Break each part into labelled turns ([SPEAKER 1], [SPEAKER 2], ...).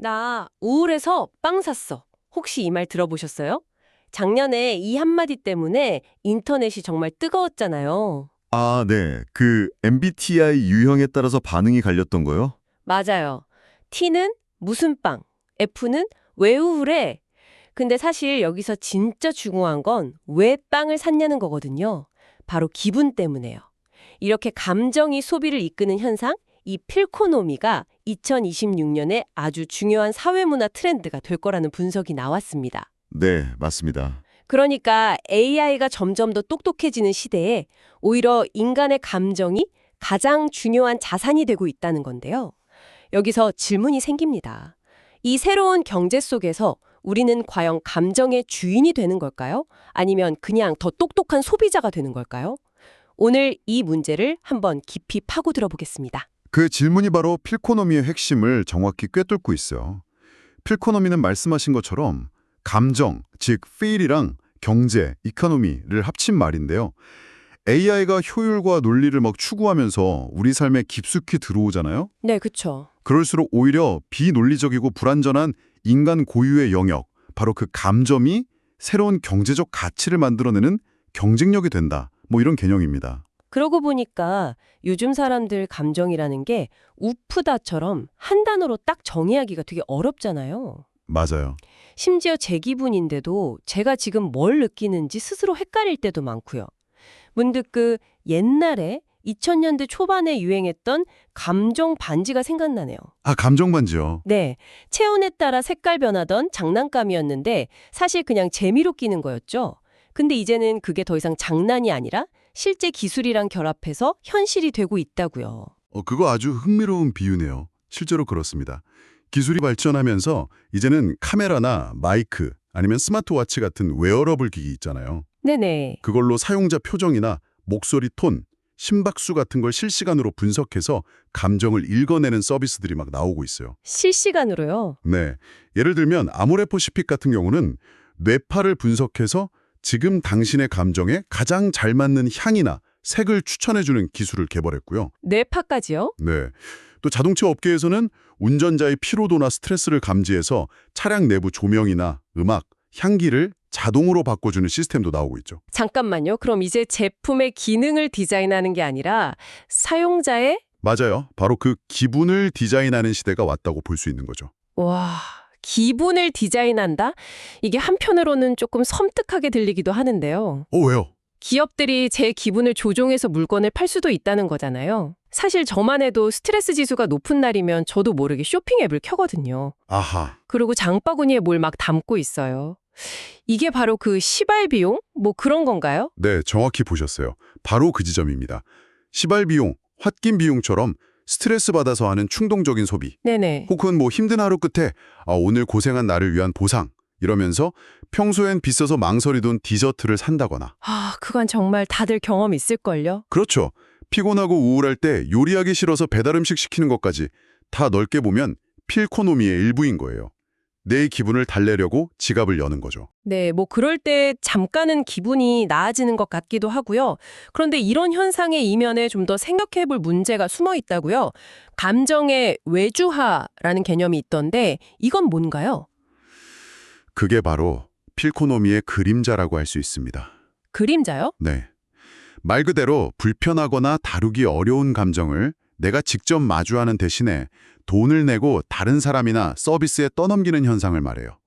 [SPEAKER 1] 나 우울해서 빵 샀어. 혹시 이 말 들어보셨어요? 작년에 이 한마디 때문에 인터넷이 정말 뜨거웠잖아요.
[SPEAKER 2] 아, 네. 그 MBTI 유형에 따라서 반응이 갈렸던 거요?
[SPEAKER 1] 맞아요. T는 무슨 빵, F는 왜 우울해? 근데 사실 여기서 진짜 중요한 건 왜 빵을 샀냐는 거거든요. 바로 기분 때문에요. 이렇게 감정이 소비를 이끄는 현상, 이 필코노미가 2026년에 아주 중요한 사회문화 트렌드가 될 거라는 분석이 나왔습니다.
[SPEAKER 2] 네, 맞습니다.
[SPEAKER 1] 그러니까 AI가 점점 더 똑똑해지는 시대에 오히려 인간의 감정이 가장 중요한 자산이 되고 있다는 건데요. 여기서 질문이 생깁니다. 이 새로운 경제 속에서 우리는 과연 감정의 주인이 되는 걸까요? 아니면 그냥 더 똑똑한 소비자가 되는 걸까요? 오늘 이 문제를 한번 깊이 파고들어 보겠습니다.
[SPEAKER 2] 그 질문이 바로 필코노미의 핵심을 정확히 꿰뚫고 있어요. 필코노미는 말씀하신 것처럼 감정, 즉 feel이랑 경제, 이코노미를 합친 말인데요. AI가 효율과 논리를 막 추구하면서 우리 삶에 깊숙이 들어오잖아요.
[SPEAKER 1] 네, 그쵸.
[SPEAKER 2] 그럴수록 오히려 비논리적이고 불완전한 인간 고유의 영역, 바로 그 감정이 새로운 경제적 가치를 만들어내는 경쟁력이 된다. 뭐 이런 개념입니다.
[SPEAKER 1] 그러고 보니까 요즘 사람들 감정이라는 게 우프다처럼 한 단어로 딱 정의하기가 되게 어렵잖아요.
[SPEAKER 2] 맞아요.
[SPEAKER 1] 심지어 제 기분인데도 제가 지금 뭘 느끼는지 스스로 헷갈릴 때도 많고요. 문득 그 옛날에 2000년대 초반에 유행했던 감정 반지가 생각나네요.
[SPEAKER 2] 아, 감정 반지요.
[SPEAKER 1] 네, 체온에 따라 색깔 변하던 장난감이었는데 사실 그냥 재미로 끼는 거였죠. 근데 이제는 그게 더 이상 장난이 아니라 실제 기술이랑 결합해서 현실이 되고 있다고요.
[SPEAKER 2] 그거 아주 흥미로운 비유네요. 실제로 그렇습니다. 기술이 발전하면서 이제는 카메라나 마이크 아니면 스마트워치 같은 웨어러블 기기 있잖아요.
[SPEAKER 1] 네네.
[SPEAKER 2] 그걸로 사용자 표정이나 목소리 톤, 심박수 같은 걸 실시간으로 분석해서 감정을 읽어내는 서비스들이 막 나오고 있어요.
[SPEAKER 1] 실시간으로요?
[SPEAKER 2] 네. 예를 들면 아모레포시픽 같은 경우는 뇌파를 분석해서 지금 당신의 감정에 가장 잘 맞는 향이나 색을 추천해주는 기술을 개발했고요.
[SPEAKER 1] 뇌파까지요?
[SPEAKER 2] 네. 또 자동차 업계에서는 운전자의 피로도나 스트레스를 감지해서 차량 내부 조명이나 음악, 향기를 자동으로 바꿔주는 시스템도 나오고 있죠.
[SPEAKER 1] 잠깐만요. 그럼 이제 제품의 기능을 디자인하는 게 아니라 사용자의
[SPEAKER 2] 맞아요. 바로 그 기분을 디자인하는 시대가 왔다고 볼 수 있는 거죠.
[SPEAKER 1] 와, 기분을 디자인한다? 이게 한편으로는 조금 섬뜩하게 들리기도 하는데요.
[SPEAKER 2] 왜요?
[SPEAKER 1] 기업들이 제 기분을 조종해서 물건을 팔 수도 있다는 거잖아요. 사실 저만 해도 스트레스 지수가 높은 날이면 저도 모르게 쇼핑 앱을 켜거든요.
[SPEAKER 2] 아하.
[SPEAKER 1] 그리고 장바구니에 뭘 막 담고 있어요. 이게 바로 그 시발 비용? 뭐 그런 건가요?
[SPEAKER 2] 네, 정확히 보셨어요. 바로 그 지점입니다. 시발 비용, 홧김 비용처럼 스트레스 받아서 하는 충동적인 소비.
[SPEAKER 1] 네네.
[SPEAKER 2] 혹은 뭐 힘든 하루 끝에 오늘 고생한 나를 위한 보상 이러면서 평소엔 비싸서 망설이던 디저트를 산다거나.
[SPEAKER 1] 아, 그건 정말 다들 경험 있을걸요?
[SPEAKER 2] 그렇죠. 피곤하고 우울할 때 요리하기 싫어서 배달 음식 시키는 것까지 다 넓게 보면 필코노미의 일부인 거예요. 내 기분을 달래려고 지갑을 여는 거죠.
[SPEAKER 1] 네, 뭐 그럴 때 잠깐은 기분이 나아지는 것 같기도 하고요. 그런데 이런 현상의 이면에 좀 더 생각해 볼 문제가 숨어 있다고요. 감정의 외주화라는 개념이 있던데 이건 뭔가요?
[SPEAKER 2] 그게 바로 필코노미의 그림자라고 할 수 있습니다.
[SPEAKER 1] 그림자요?
[SPEAKER 2] 네. 말 그대로 불편하거나 다루기 어려운 감정을 내가 직접 마주하는 대신에 돈을 내고 다른 사람이나 서비스에 떠넘기는 현상을 말해요.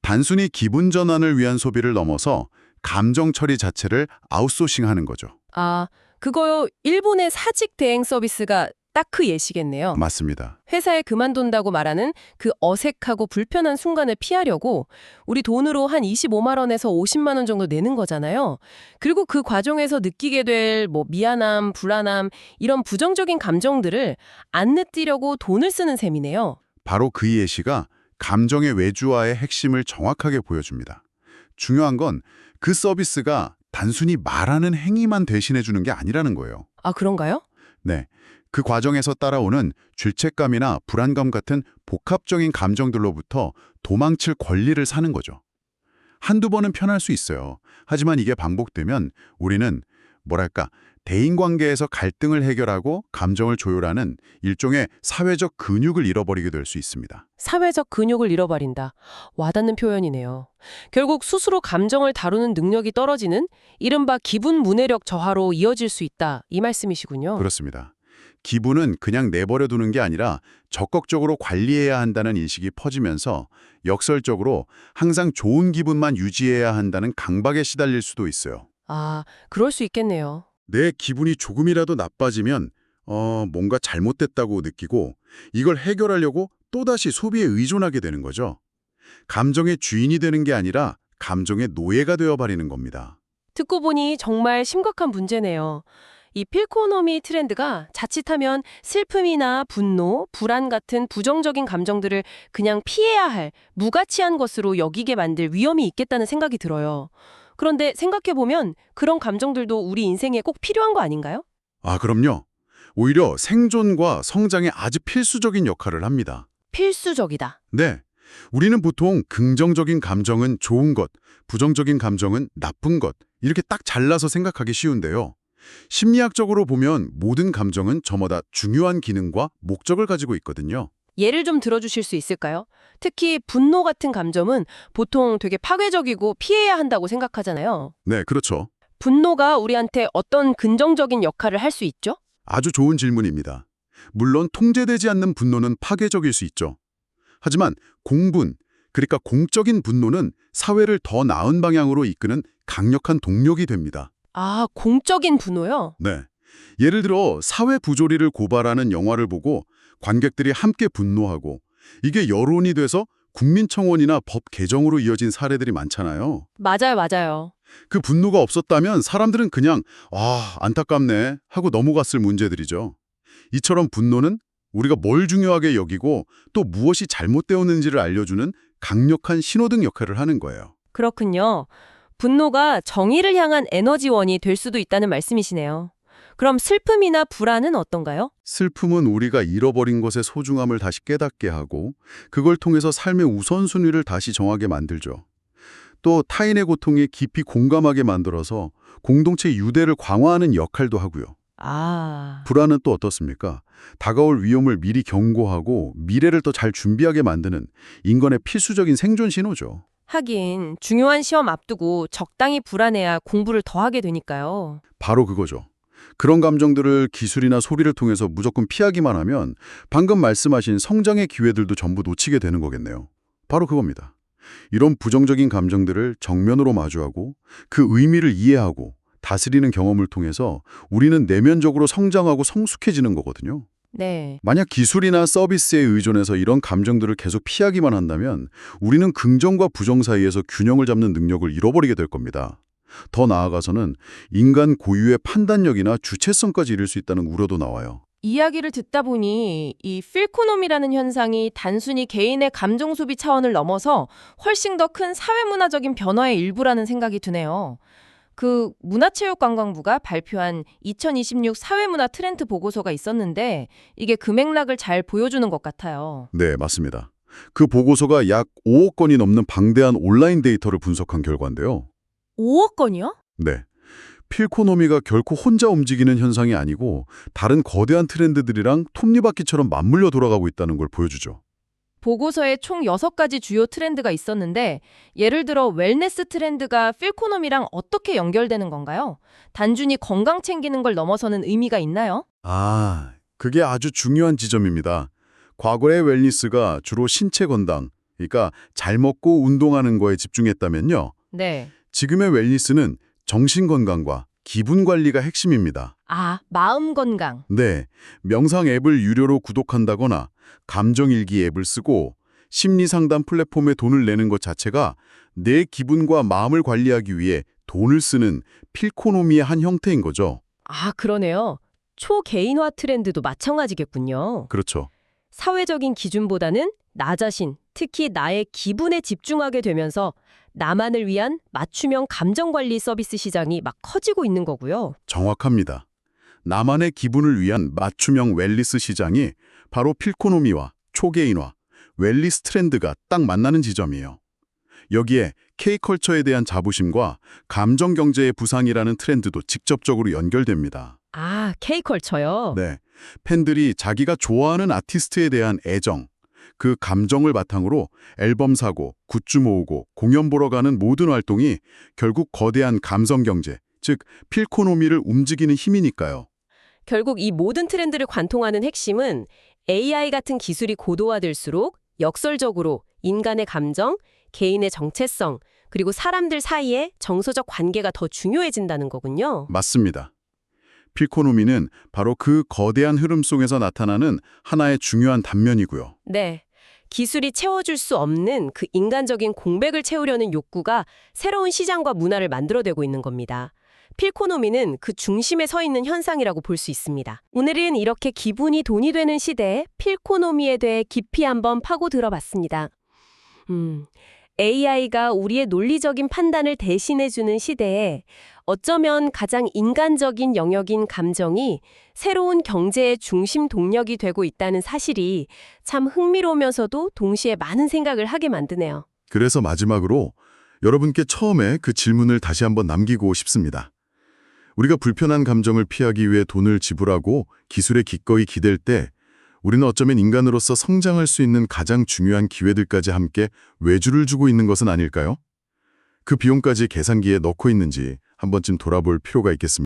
[SPEAKER 2] 단순히 기분 전환을 위한 소비를 넘어서 감정 처리 자체를 아웃소싱하는 거죠.
[SPEAKER 1] 아, 그거요. 일본의 사직 대행 서비스가 딱 그 예시겠네요.
[SPEAKER 2] 맞습니다.
[SPEAKER 1] 회사에 그만둔다고 말하는 그 어색하고 불편한 순간을 피하려고 우리 돈으로 한 25만 원에서 50만 원 정도 내는 거잖아요. 그리고 그 과정에서 느끼게 될 뭐 미안함, 불안함 이런 부정적인 감정들을 안 느끼려고 돈을 쓰는 셈이네요.
[SPEAKER 2] 바로 그 예시가 감정의 외주화의 핵심을 정확하게 보여줍니다. 중요한 건 그 서비스가 단순히 말하는 행위만 대신해 주는 게 아니라는 거예요.
[SPEAKER 1] 아, 그런가요?
[SPEAKER 2] 네. 그 과정에서 따라오는 죄책감이나 불안감 같은 복합적인 감정들로부터 도망칠 권리를 사는 거죠. 한두 번은 편할 수 있어요. 하지만 이게 반복되면 우리는 뭐랄까 대인관계에서 갈등을 해결하고 감정을 조율하는 일종의 사회적 근육을 잃어버리게 될 수 있습니다.
[SPEAKER 1] 사회적 근육을 잃어버린다. 와닿는 표현이네요. 결국 스스로 감정을 다루는 능력이 떨어지는 이른바 기분 문해력 저하로 이어질 수 있다. 이 말씀이시군요.
[SPEAKER 2] 그렇습니다. 기분은 그냥 내버려 두는 게 아니라 적극적으로 관리해야 한다는 인식이 퍼지면서 역설적으로 항상 좋은 기분만 유지해야 한다는 강박에 시달릴 수도 있어요.
[SPEAKER 1] 아, 그럴 수 있겠네요.
[SPEAKER 2] 내 기분이 조금이라도 나빠지면 뭔가 잘못됐다고 느끼고 이걸 해결하려고 또다시 소비에 의존하게 되는 거죠. 감정의 주인이 되는 게 아니라 감정의 노예가 되어버리는 겁니다.
[SPEAKER 1] 듣고 보니 정말 심각한 문제네요. 이 필코노미 트렌드가 자칫하면 슬픔이나 분노, 불안 같은 부정적인 감정들을 그냥 피해야 할 무가치한 것으로 여기게 만들 위험이 있겠다는 생각이 들어요. 그런데 생각해보면 그런 감정들도 우리 인생에 꼭 필요한 거 아닌가요?
[SPEAKER 2] 아, 그럼요. 오히려 생존과 성장에 아주 필수적인 역할을 합니다.
[SPEAKER 1] 필수적이다.
[SPEAKER 2] 네. 우리는 보통 긍정적인 감정은 좋은 것, 부정적인 감정은 나쁜 것, 이렇게 딱 잘라서 생각하기 쉬운데요. 심리학적으로 보면 모든 감정은 저마다 중요한 기능과 목적을 가지고 있거든요.
[SPEAKER 1] 예를 좀 들어주실 수 있을까요? 특히 분노 같은 감정은 보통 되게 파괴적이고 피해야 한다고 생각하잖아요.
[SPEAKER 2] 네, 그렇죠.
[SPEAKER 1] 분노가 우리한테 어떤 긍정적인 역할을 할 수 있죠?
[SPEAKER 2] 아주 좋은 질문입니다. 물론 통제되지 않는 분노는 파괴적일 수 있죠. 하지만 공분, 그러니까 공적인 분노는 사회를 더 나은 방향으로 이끄는 강력한 동력이 됩니다.
[SPEAKER 1] 아, 공적인 분노요?
[SPEAKER 2] 네. 예를 들어 사회 부조리를 고발하는 영화를 보고 관객들이 함께 분노하고 이게 여론이 돼서 국민청원이나 법 개정으로 이어진 사례들이 많잖아요.
[SPEAKER 1] 맞아요, 맞아요.
[SPEAKER 2] 그 분노가 없었다면 사람들은 그냥 안타깝네 하고 넘어갔을 문제들이죠. 이처럼 분노는 우리가 뭘 중요하게 여기고 또 무엇이 잘못되었는지를 알려주는 강력한 신호등 역할을 하는 거예요.
[SPEAKER 1] 그렇군요. 분노가 정의를 향한 에너지원이 될 수도 있다는 말씀이시네요. 그럼 슬픔이나 불안은 어떤가요?
[SPEAKER 2] 슬픔은 우리가 잃어버린 것의 소중함을 다시 깨닫게 하고 그걸 통해서 삶의 우선순위를 다시 정하게 만들죠. 또 타인의 고통에 깊이 공감하게 만들어서 공동체 유대를 강화하는 역할도 하고요.
[SPEAKER 1] 아,
[SPEAKER 2] 불안은 또 어떻습니까? 다가올 위험을 미리 경고하고 미래를 더 잘 준비하게 만드는 인간의 필수적인 생존 신호죠.
[SPEAKER 1] 하긴 중요한 시험 앞두고 적당히 불안해야 공부를 더 하게 되니까요.
[SPEAKER 2] 바로 그거죠. 그런 감정들을 기술이나 소비를 통해서 무조건 피하기만 하면 방금 말씀하신 성장의 기회들도 전부 놓치게 되는 거겠네요. 바로 그겁니다. 이런 부정적인 감정들을 정면으로 마주하고 그 의미를 이해하고 다스리는 경험을 통해서 우리는 내면적으로 성장하고 성숙해지는 거거든요.
[SPEAKER 1] 네.
[SPEAKER 2] 만약 기술이나 서비스에 의존해서 이런 감정들을 계속 피하기만 한다면 우리는 긍정과 부정 사이에서 균형을 잡는 능력을 잃어버리게 될 겁니다. 더 나아가서는 인간 고유의 판단력이나 주체성까지 잃을 수 있다는 우려도 나와요.
[SPEAKER 1] 이야기를 듣다 보니 이 필코놈이라는 현상이 단순히 개인의 감정 소비 차원을 넘어서 훨씬 더 큰 사회문화적인 변화의 일부라는 생각이 드네요. 그 문화체육관광부가 발표한 2026 사회문화 트렌드 보고서가 있었는데 이게 그 맥락을 잘 보여주는 것 같아요.
[SPEAKER 2] 네, 맞습니다. 그 보고서가 약 5억 건이 넘는 방대한 온라인 데이터를 분석한 결과인데요.
[SPEAKER 1] 5억 건이요?
[SPEAKER 2] 네. 필코노미가 결코 혼자 움직이는 현상이 아니고 다른 거대한 트렌드들이랑 톱니바퀴처럼 맞물려 돌아가고 있다는 걸 보여주죠.
[SPEAKER 1] 보고서에 총 6가지 주요 트렌드가 있었는데 예를 들어 웰네스 트렌드가 필코놈이랑 어떻게 연결되는 건가요? 단순히 건강 챙기는 걸 넘어서는 의미가 있나요?
[SPEAKER 2] 아, 그게 아주 중요한 지점입니다. 과거의 웰니스가 주로 신체 건강, 그러니까 잘 먹고 운동하는 거에 집중했다면요.
[SPEAKER 1] 네.
[SPEAKER 2] 지금의 웰니스는 정신 건강과 기분 관리가 핵심입니다.
[SPEAKER 1] 아, 마음 건강.
[SPEAKER 2] 네, 명상 앱을 유료로 구독한다거나 감정일기 앱을 쓰고 심리상담 플랫폼에 돈을 내는 것 자체가 내 기분과 마음을 관리하기 위해 돈을 쓰는 필코노미의 한 형태인 거죠.
[SPEAKER 1] 아, 그러네요. 초개인화 트렌드도 마찬가지겠군요.
[SPEAKER 2] 그렇죠.
[SPEAKER 1] 사회적인 기준보다는 나 자신, 특히 나의 기분에 집중하게 되면서 나만을 위한 맞춤형 감정관리 서비스 시장이 막 커지고 있는 거고요.
[SPEAKER 2] 정확합니다. 나만의 기분을 위한 맞춤형 웰니스 시장이 바로 필코노미와 초개인화, 웰니스 트렌드가 딱 만나는 지점이에요. 여기에 K컬처에 대한 자부심과 감정경제의 부상이라는 트렌드도 직접적으로 연결됩니다.
[SPEAKER 1] 아, K컬처요?
[SPEAKER 2] 네. 팬들이 자기가 좋아하는 아티스트에 대한 애정, 그 감정을 바탕으로 앨범 사고, 굿즈 모으고, 공연 보러 가는 모든 활동이 결국 거대한 감성 경제, 즉 필코노미를 움직이는 힘이니까요.
[SPEAKER 1] 결국 이 모든 트렌드를 관통하는 핵심은 AI 같은 기술이 고도화될수록 역설적으로 인간의 감정, 개인의 정체성, 그리고 사람들 사이의 정서적 관계가 더 중요해진다는 거군요.
[SPEAKER 2] 맞습니다. 필코노미는 바로 그 거대한 흐름 속에서 나타나는 하나의 중요한 단면이고요.
[SPEAKER 1] 네. 기술이 채워줄 수 없는 그 인간적인 공백을 채우려는 욕구가 새로운 시장과 문화를 만들어내고 있는 겁니다. 필코노미는 그 중심에 서 있는 현상이라고 볼 수 있습니다. 오늘은 이렇게 기분이 돈이 되는 시대에 필코노미에 대해 깊이 한번 파고 들어봤습니다. AI가 우리의 논리적인 판단을 대신해주는 시대에 어쩌면 가장 인간적인 영역인 감정이 새로운 경제의 중심 동력이 되고 있다는 사실이 참 흥미로우면서도 동시에 많은 생각을 하게 만드네요.
[SPEAKER 2] 그래서 마지막으로 여러분께 처음에 그 질문을 다시 한번 남기고 싶습니다. 우리가 불편한 감정을 피하기 위해 돈을 지불하고 기술에 기꺼이 기댈 때 우리는 어쩌면 인간으로서 성장할 수 있는 가장 중요한 기회들까지 함께 외주를 주고 있는 것은 아닐까요? 그 비용까지 계산기에 넣고 있는지 한 번쯤 돌아볼 필요가 있겠습니다.